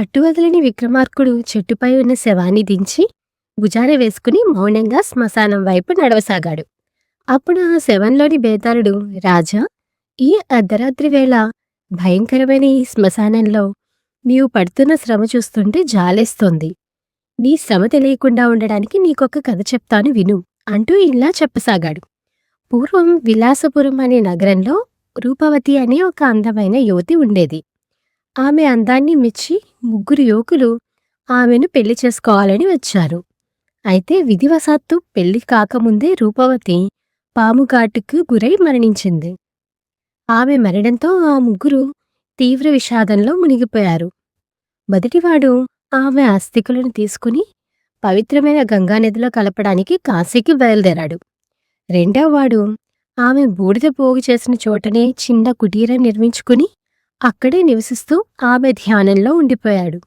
పట్టువదలని విక్రమార్కుడు చెట్టుపై ఉన్న శవాన్ని దించి భుజాన వేసుకుని మౌనంగా శ్మశానం వైపు నడవసాగాడు. అప్పుడు ఆ శవంలోని బేతాళుడు, రాజా, ఈ అర్ధరాత్రి వేళ భయంకరమైన ఈ శ్మశానంలో నీవు పడుతున్న శ్రమ చూస్తుంటే జాలేస్తోంది. నీ శ్రమ తెలియకుండా ఉండడానికి నీకొక కథ చెప్తాను విను అంటూ ఇలా చెప్పసాగాడు. పూర్వం విలాసపురం అనే నగరంలో రూపవతి అనే ఒక అందమైన యువతి ఉండేది. ఆమె అందాన్ని మెచ్చి ముగ్గురు యువకులు ఆమెను పెళ్లి చేసుకోవాలని వచ్చారు. అయితే విధివశాత్తు పెళ్లి కాకముందే రూపవతి పాముగాటుకు గురై మరణించింది. ఆమె మరణంతో ఆ ముగ్గురు తీవ్ర విషాదంలో మునిగిపోయారు. మొదటివాడు ఆమె అస్థికులను తీసుకుని పవిత్రమైన గంగానదిలో కలపడానికి కాశీకి బయలుదేరాడు. రెండవవాడు ఆమె బూడిద పోగు చేసిన చోటనే చిన్న కుటీరం నిర్మించుకుని అక్కడే నివసిస్తూ ఆమె ధ్యానంలో ఉండిపోయాడు.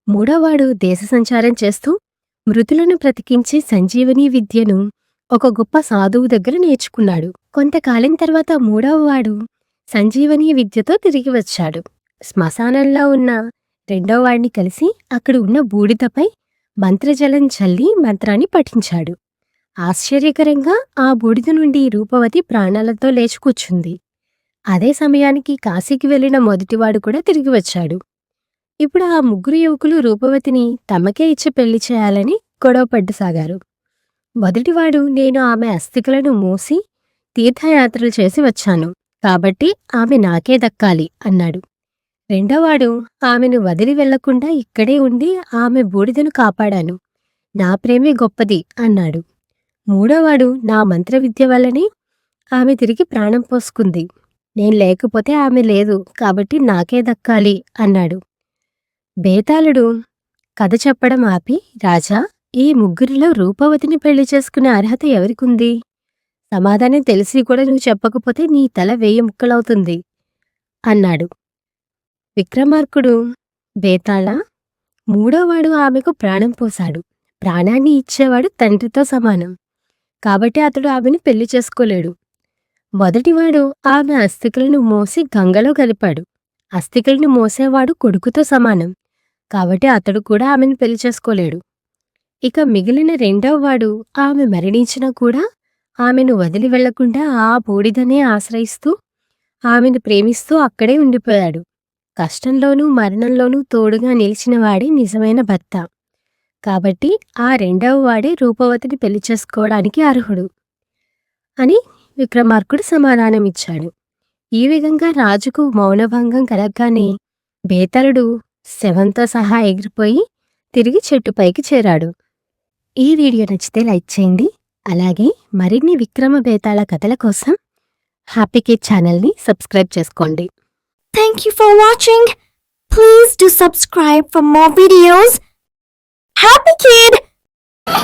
మూడోవాడు దేశ సంచారం చేస్తూ మృతులను బ్రతికించే సంజీవని విద్యను ఒక గొప్ప సాధువు దగ్గర నేర్చుకున్నాడు. కొంతకాలం తర్వాత మూడవవాడు సంజీవని విద్యతో తిరిగి వచ్చాడు. శ్మశానంలో ఉన్న రెండోవాడిని కలిసి అక్కడ ఉన్న బూడిదపై మంత్రజలం చల్లి మంత్రాన్ని పఠించాడు. ఆశ్చర్యకరంగా ఆ బూడిద నుండి రూపవతి ప్రాణాలతో లేచి కూర్చుంది. అదే సమయానికి కాశీకి వెళ్లిన మొదటివాడు కూడా తిరిగి వచ్చాడు. ఇప్పుడు ఆ ముగ్గురు యువకులు రూపవతిని తమకే ఇచ్చి పెళ్లి చేయాలని గొడవపడ్డసాగారు. మొదటివాడు, నేను ఆమె అస్థికలను మోసి తీర్థయాత్రలు చేసి వచ్చాను కాబట్టి ఆమె నాకే దక్కాలి అన్నాడు. రెండోవాడు, ఆమెను వదిలి వెళ్లకుండా ఇక్కడే ఉండి ఆమె బూడిదను కాపాడాను, నా ప్రేమే గొప్పది అన్నాడు. మూడోవాడు, నా మంత్రవిద్య వల్లనే ఆమె తిరిగి ప్రాణం పోసుకుంది, నేను లేకపోతే ఆమె లేదు కాబట్టి నాకే దక్కాలి అన్నాడు. బేతాళుడు కథ చెప్పడం ఆపి, రాజా, ఈ ముగ్గురిలో రూపవతిని పెళ్లి చేసుకునే అర్హత ఎవరికుంది? సమాధానం తెలిసి కూడా నువ్వు చెప్పకపోతే నీ తల 1000 ముక్కలవుతుంది అన్నాడు. విక్రమార్కుడు, బేతాళ, మూడోవాడు ఆమెకు ప్రాణం పోశాడు. ప్రాణాన్ని ఇచ్చేవాడు తండ్రితో సమానం కాబట్టి అతడు ఆమెను పెళ్లి చేసుకోలేడు. మొదటివాడు ఆమె అస్థికలను మోసి గంగలో కలిపాడు. అస్థికలను మోసేవాడు కొడుకుతో సమానం కాబట్టి అతడు కూడా ఆమెను పెళ్లి చేసుకోలేడు. ఇక మిగిలిన రెండవవాడు ఆమె మరణించినా కూడా ఆమెను వదిలి వెళ్లకుండా ఆ బూడిదనే ఆశ్రయిస్తూ ఆమెను ప్రేమిస్తూ అక్కడే ఉండిపోయాడు. కష్టంలోనూ మరణంలోనూ తోడుగా నిలిచినవాడే నిజమైన భర్త కాబట్టి ఆ రెండవవాడే రూపవతిని పెళ్లి చేసుకోవడానికి అర్హుడు అని విక్రమార్కుడు సమాధానమిచ్చాడు. ఈ విధంగా రాజుకు మౌనభంగం కలగగానే బేతాళుడు శవంతో సహా ఎగిరిపోయి తిరిగి చెట్టుపైకి చేరాడు. ఈ వీడియో నచ్చితే లైక్ చేయండి. అలాగే మరిన్ని విక్రమ బేతాళ కథల కోసం హ్యాపీ కిడ్ ఛానల్ని సబ్స్క్రైబ్ చేసుకోండి. Thank you for watching. Please do subscribe for more videos. Happy Kid!